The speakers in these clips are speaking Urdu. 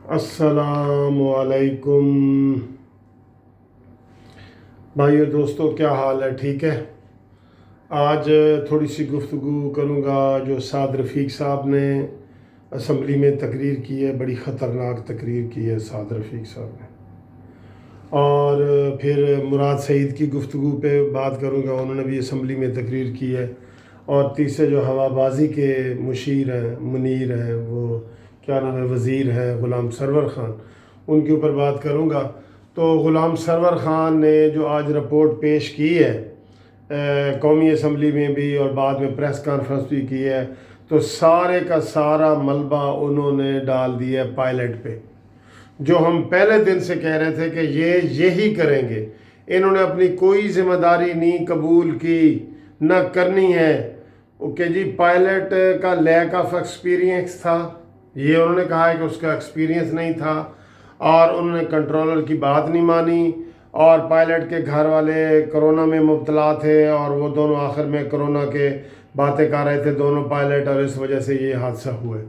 السلام علیکم بھائیو دوستو، کیا حال ہے؟ ٹھیک ہے؟ آج تھوڑی سی گفتگو کروں گا جو سعد رفیق صاحب نے اسمبلی میں تقریر کی ہے. بڑی خطرناک تقریر کی ہے سعد رفیق صاحب نے. اور پھر مراد سعید کی گفتگو پہ بات کروں گا. انہوں نے بھی اسمبلی میں تقریر کی ہے. اور تیسرے جو ہوا بازی کے مشیر ہیں، منیر ہیں، وہ کیا نام ہے، وزیر ہے غلام سرور خان، ان کے اوپر بات کروں گا. تو غلام سرور خان نے جو آج رپورٹ پیش کی ہے قومی اسمبلی میں بھی اور بعد میں پریس کانفرنس بھی کی ہے، تو سارے کا سارا ملبہ انہوں نے ڈال دیا ہے پائلٹ پہ. جو ہم پہلے دن سے کہہ رہے تھے کہ یہی کریں گے. انہوں نے اپنی کوئی ذمہ داری نہیں قبول کی، نہ کرنی ہے. کہ جی پائلٹ کا لیک آف ایکسپیرینس تھا، یہ انہوں نے کہا ہے کہ اس کا ایکسپیرینس نہیں تھا، اور انہوں نے کنٹرولر کی بات نہیں مانی. اور پائلٹ کے گھر والے کرونا میں مبتلا تھے اور وہ دونوں آخر میں کرونا کے باتیں کر رہے تھے دونوں پائلٹ، اور اس وجہ سے یہ حادثہ ہوئے.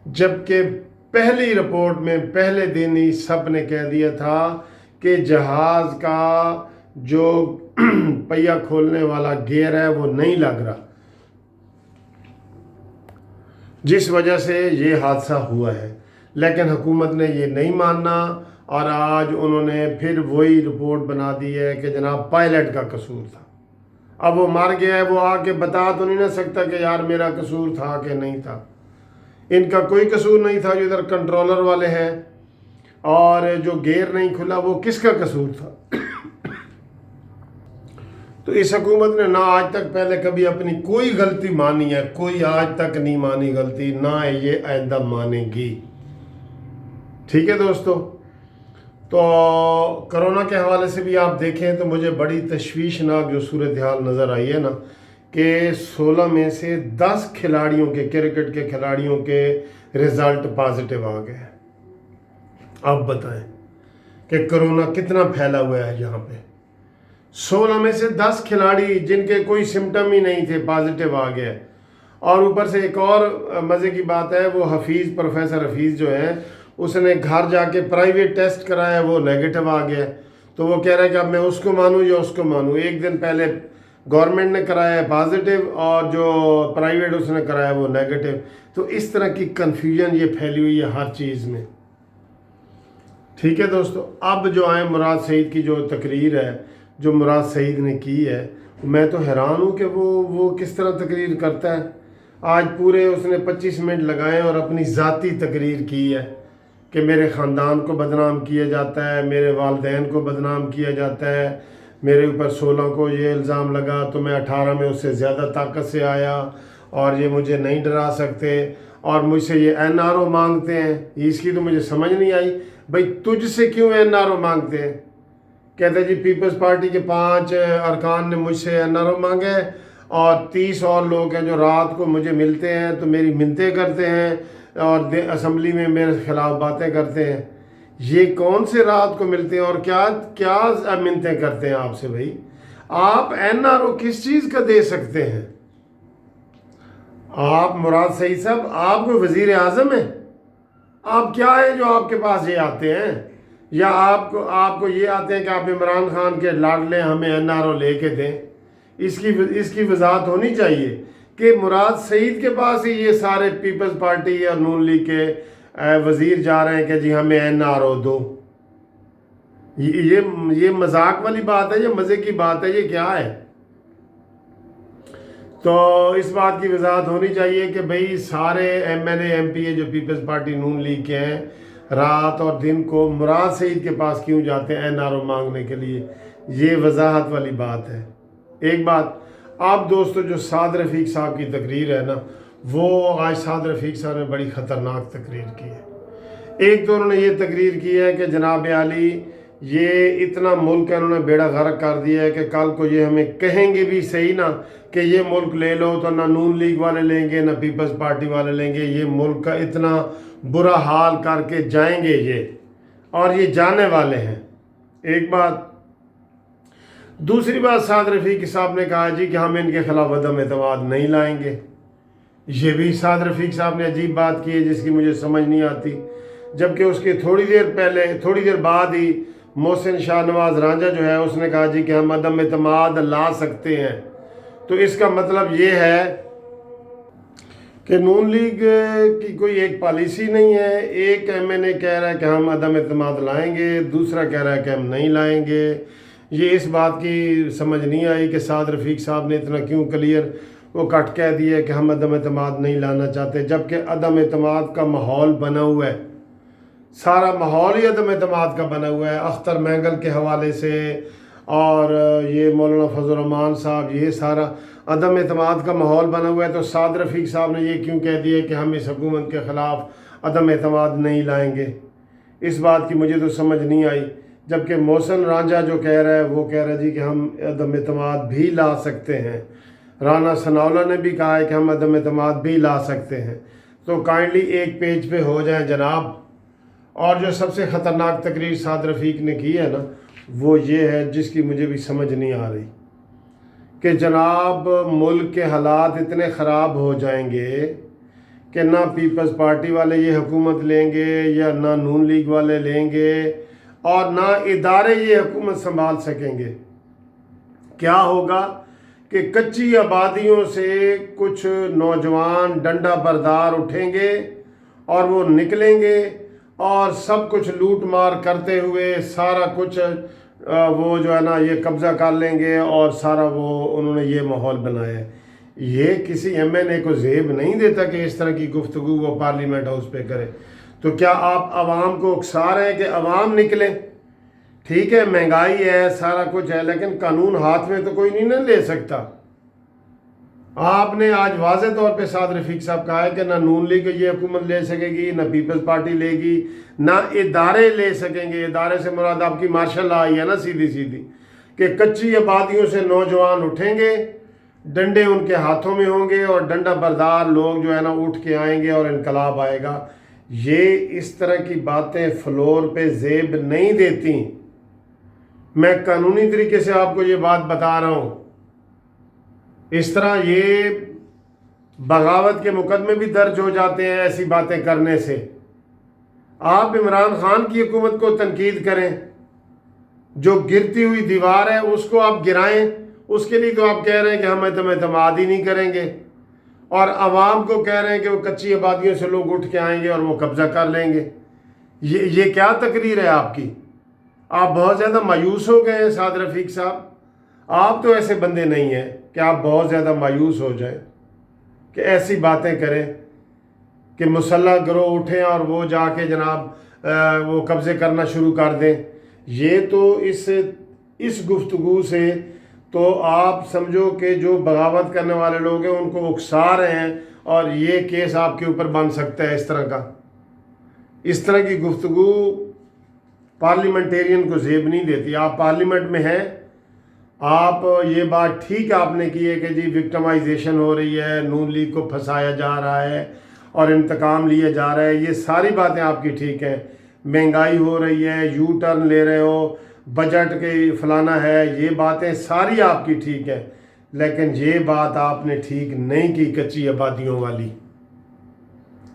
جبکہ پہلی رپورٹ میں پہلے دن ہی سب نے کہہ دیا تھا کہ جہاز کا جو پہیہ کھولنے والا گیئر ہے وہ نہیں لگ رہا، جس وجہ سے یہ حادثہ ہوا ہے. لیکن حکومت نے یہ نہیں ماننا، اور آج انہوں نے پھر وہی رپورٹ بنا دی ہے کہ جناب پائلٹ کا قصور تھا. اب وہ مر گیا ہے، وہ آ کے بتا تو نہیں نہ سکتا کہ یار میرا قصور تھا کہ نہیں تھا. ان کا کوئی قصور نہیں تھا. جو ادھر کنٹرولر والے ہیں اور جو گیئر نہیں کھلا، وہ کس کا قصور تھا؟ تو اس حکومت نے نہ آج تک پہلے کبھی اپنی کوئی غلطی مانی ہے، کوئی آج تک نہیں مانی غلطی، نہ یہ آئندہ مانے گی. ٹھیک ہے دوستو؟ تو کرونا کے حوالے سے بھی آپ دیکھیں تو مجھے بڑی تشویشناک جو صورتحال نظر آئی ہے نا، کہ 16 میں سے 10 کھلاڑیوں کے، کرکٹ کے کھلاڑیوں کے رزلٹ پازیٹیو آ گئے. آپ بتائیں کہ کرونا کتنا پھیلا ہوا ہے یہاں پہ. 16 میں سے 10 کھلاڑی جن کے کوئی سمٹم ہی نہیں تھے پازیٹیو آ گیا. اور اوپر سے ایک اور مزے کی بات ہے، وہ حفیظ، پروفیسر حفیظ جو ہے، اس نے گھر جا کے پرائیویٹ ٹیسٹ کرایا، وہ نیگیٹو آ گیا. تو وہ کہہ رہا ہے کہ اب میں اس کو مانوں یا اس کو مانوں. ایک دن پہلے گورنمنٹ نے کرایا ہے پازیٹیو، اور جو پرائیویٹ اس نے کرایا وہ نیگیٹو. تو اس طرح کی کنفیوژن یہ پھیلی ہوئی ہے ہر چیز میں. ٹھیک ہے دوستو؟ اب جو آئے مراد سعید کی جو تقریر ہے، جو مراد سعید نے کی ہے، میں تو حیران ہوں کہ وہ کس طرح تقریر کرتا ہے. آج پورے اس نے 25 منٹ لگائے اور اپنی ذاتی تقریر کی ہے کہ میرے خاندان کو بدنام کیا جاتا ہے، میرے والدین کو بدنام کیا جاتا ہے، میرے اوپر 16 کو یہ الزام لگا تو میں 18 میں اس سے زیادہ طاقت سے آیا، اور یہ مجھے نہیں ڈرا سکتے، اور مجھ سے یہ این آر او مانگتے ہیں. اس کی تو مجھے سمجھ نہیں آئی. بھائی تجھ سے کیوں این آر او مانگتے ہیں؟ کہتے جی پیپلز پارٹی کے 5 ارکان نے مجھ سے این آر او مانگے، اور 30 اور لوگ ہیں جو رات کو مجھے ملتے ہیں تو میری منتیں کرتے ہیں اور اسمبلی میں میرے خلاف باتیں کرتے ہیں. یہ کون سے رات کو ملتے ہیں اور کیا منتیں کرتے ہیں آپ سے؟ بھائی آپ این آر او کس چیز کا دے سکتے ہیں؟ آپ مراد سعید صاحب، آپ کوئی وزیر اعظم ہیں؟ آپ کیا ہیں جو آپ کے پاس یہ آتے ہیں؟ یا آپ کو یہ آتے ہیں کہ آپ عمران خان کے لاڈلے ہمیں این آر او لے کے دیں؟ اس کی وضاحت ہونی چاہیے کہ مراد سعید کے پاس ہی یہ سارے پیپلز پارٹی اور نون لیگ کے وزیر جا رہے ہیں کہ جی ہمیں این آر او دو. یہ مذاق والی بات ہے، یہ مزے کی بات ہے، یہ کیا ہے؟ تو اس بات کی وضاحت ہونی چاہیے کہ بھئی سارے ایم ایل اے ایم پی اے جو پیپلز پارٹی نون لیگ کے ہیں، رات اور دن کو مراد سعید کے پاس کیوں جاتے ہیں این آر او مانگنے کے لیے؟ یہ وضاحت والی بات ہے. ایک بات آپ دوستو، جو سعد رفیق صاحب کی تقریر ہے نا، وہ آج سعد رفیق صاحب نے بڑی خطرناک تقریر کی ہے. ایک تو انہوں نے یہ تقریر کی ہے کہ جناب عالی یہ اتنا ملک انہوں نے بیڑا غرق کر دیا ہے کہ کل کو یہ ہمیں کہیں گے بھی صحیح نا کہ یہ ملک لے لو، تو نہ نون لیگ والے لیں گے نہ پیپلز پارٹی والے لیں گے. یہ ملک کا اتنا برا حال کر کے جائیں گے یہ، اور یہ جانے والے ہیں. ایک بات. دوسری بات، سعد رفیق صاحب نے کہا جی کہ ہم ان کے خلاف عدم اعتماد نہیں لائیں گے. یہ بھی سعد رفیق صاحب نے عجیب بات کی ہے جس کی مجھے سمجھ نہیں آتی. جبکہ اس کے تھوڑی دیر بعد ہی محسن شاہ نواز رانجھا جو ہے اس نے کہا جی کہ ہم عدم اعتماد لا سکتے ہیں۔ تو اس کا مطلب یہ ہے کہ نون لیگ کی کوئی ایک پالیسی نہیں ہے۔ ایک ایم این اے کہہ رہا ہے کہ ہم عدم اعتماد لائیں گے، دوسرا کہہ رہا ہے کہ ہم نہیں لائیں گے۔ یہ اس بات کی سمجھ نہیں آئی کہ سعد رفیق صاحب نے اتنا کیوں کلیئر وہ کٹ کہہ دیا کہ ہم عدم اعتماد نہیں لانا چاہتے، جبکہ عدم اعتماد کا ماحول بنا ہوا ہے، سارا ماحول ہی عدم اعتماد کا بنا ہوا ہے۔ اختر مینگل کے حوالے سے اور یہ مولانا فضل الرحمان صاحب، یہ سارا عدم اعتماد کا ماحول بنا ہوا ہے۔ تو سعد رفیق صاحب نے یہ کیوں کہہ دیا کہ ہم اس حکومت کے خلاف عدم اعتماد نہیں لائیں گے؟ اس بات کی مجھے تو سمجھ نہیں آئی، جبکہ محسن رانجھا جو کہہ رہا ہے وہ کہہ رہا ہے جی کہ ہم عدم اعتماد بھی لا سکتے ہیں۔ رانا ثناءاللہ نے بھی کہا ہے کہ ہم عدم اعتماد بھی لا سکتے ہیں۔ تو کائنڈلی ایک پیج پہ ہو جائیں جناب۔ اور جو سب سے خطرناک تقریر سعد رفیق نے کی ہے نا، وہ یہ ہے جس کی مجھے بھی سمجھ نہیں آ رہی کہ جناب ملک کے حالات اتنے خراب ہو جائیں گے کہ نہ پیپلز پارٹی والے یہ حکومت لیں گے یا نہ نون لیگ والے لیں گے اور نہ ادارے یہ حکومت سنبھال سکیں گے۔ کیا ہوگا کہ کچی آبادیوں سے کچھ نوجوان ڈنڈا بردار اٹھیں گے اور وہ نکلیں گے اور سب کچھ لوٹ مار کرتے ہوئے سارا کچھ وہ جو ہے نا یہ قبضہ کر لیں گے، اور سارا وہ انہوں نے یہ ماحول بنایا ہے۔ یہ کسی ایم این اے کو زیب نہیں دیتا کہ اس طرح کی گفتگو وہ پارلیمنٹ ہاؤس پہ کرے۔ تو کیا آپ عوام کو اکسا رہے ہیں کہ عوام نکلیں؟ ٹھیک ہے، مہنگائی ہے، سارا کچھ ہے، لیکن قانون ہاتھ میں تو کوئی نہیں نہ لے سکتا۔ آپ نے آج واضح طور پہ سعد رفیق صاحب کہا ہے کہ نہ نون لیگ یہ حکومت لے سکے گی، نہ پیپلز پارٹی لے گی، نہ ادارے لے سکیں گے۔ ادارے سے مراد آپ کی مارشل لا آئی ہے نا سیدھی کہ کچی آبادیوں سے نوجوان اٹھیں گے، ڈنڈے ان کے ہاتھوں میں ہوں گے اور ڈنڈا بردار لوگ جو ہے نا اٹھ کے آئیں گے اور انقلاب آئے گا۔ یہ اس طرح کی باتیں فلور پہ زیب نہیں دیتی۔ میں قانونی طریقے سے آپ کو یہ بات بتا رہا ہوں۔ اس طرح یہ بغاوت کے مقدمے بھی درج ہو جاتے ہیں ایسی باتیں کرنے سے۔ آپ عمران خان کی حکومت کو تنقید کریں، جو گرتی ہوئی دیوار ہے اس کو آپ گرائیں، اس کے لیے تو آپ کہہ رہے ہیں کہ ہم اعتماد ہی نہیں کریں گے، اور عوام کو کہہ رہے ہیں کہ وہ کچی آبادیوں سے لوگ اٹھ کے آئیں گے اور وہ قبضہ کر لیں گے۔ یہ کیا تقریر ہے آپ کی؟ آپ بہت زیادہ مایوس ہو گئے ہیں سعد رفیق صاحب۔ آپ تو ایسے بندے نہیں ہیں کہ آپ بہت زیادہ مایوس ہو جائیں کہ ایسی باتیں کریں کہ مسلح گروہ اٹھیں اور وہ جا کے جناب وہ قبضے کرنا شروع کر دیں۔ یہ تو اس گفتگو سے تو آپ سمجھو کہ جو بغاوت کرنے والے لوگ ہیں ان کو اکسا رہے ہیں، اور یہ کیس آپ کے اوپر بن سکتا ہے اس طرح کا۔ اس طرح کی گفتگو پارلیمنٹیرین کو زیب نہیں دیتی۔ آپ پارلیمنٹ میں ہیں، آپ یہ بات ٹھیک آپ نے کی ہے کہ جی وکٹمائزیشن ہو رہی ہے، نون لیگ کو پھنسایا جا رہا ہے اور انتقام لیا جا رہا ہے، یہ ساری باتیں آپ کی ٹھیک ہیں۔ مہنگائی ہو رہی ہے، یو ٹرن لے رہے ہو، بجٹ کے فلانا ہے، یہ باتیں ساری آپ کی ٹھیک ہیں، لیکن یہ بات آپ نے ٹھیک نہیں کی کچی آبادیوں والی۔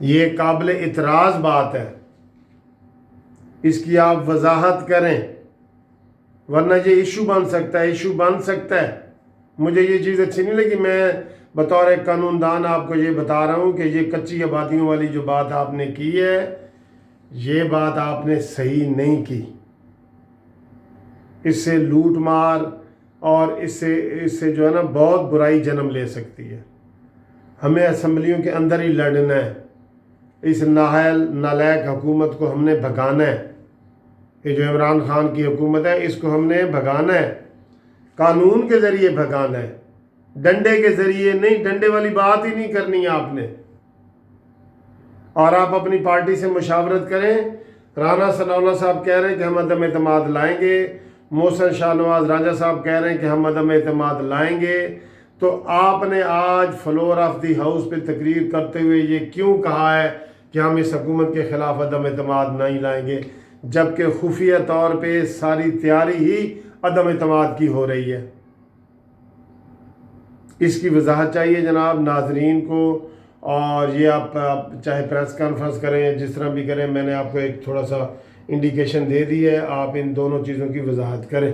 یہ قابل اعتراض بات ہے، اس کی آپ وضاحت کریں، ورنہ یہ ایشو بن سکتا ہے۔ مجھے یہ چیز اچھی نہیں لگی۔ میں بطور ایک قانون دان آپ کو یہ بتا رہا ہوں کہ یہ کچی آبادیوں والی جو بات آپ نے کی ہے، یہ بات آپ نے صحیح نہیں کی۔ اس سے لوٹ مار اور اس سے جو ہے نا بہت برائی جنم لے سکتی ہے۔ ہمیں اسمبلیوں کے اندر ہی لڑنا ہے، اس نااہل نالائق حکومت کو ہم نے بھگانا ہے۔ یہ جو عمران خان کی حکومت ہے اس کو ہم نے بھگانا ہے، قانون کے ذریعے بھگانا ہے، ڈنڈے کے ذریعے نہیں۔ ڈنڈے والی بات ہی نہیں کرنی ہے آپ نے۔ اور آپ اپنی پارٹی سے مشاورت کریں۔ رانا ثناءاللہ صاحب کہہ رہے ہیں کہ ہم عدم اعتماد لائیں گے، محسن شاہ نواز رانجھا صاحب کہہ رہے ہیں کہ ہم عدم اعتماد لائیں گے، تو آپ نے آج فلور آف دی ہاؤس پہ تقریر کرتے ہوئے یہ کیوں کہا ہے کہ ہم اس حکومت کے خلاف عدم اعتماد نہیں لائیں گے، جبکہ خفیہ طور پہ ساری تیاری ہی عدم اعتماد کی ہو رہی ہے؟ اس کی وضاحت چاہیے جناب ناظرین کو اور یہ آپ چاہے پریس کانفرنس کریں یا جس طرح بھی کریں، میں نے آپ کو ایک تھوڑا سا انڈیکیشن دے دی ہے، آپ ان دونوں چیزوں کی وضاحت کریں۔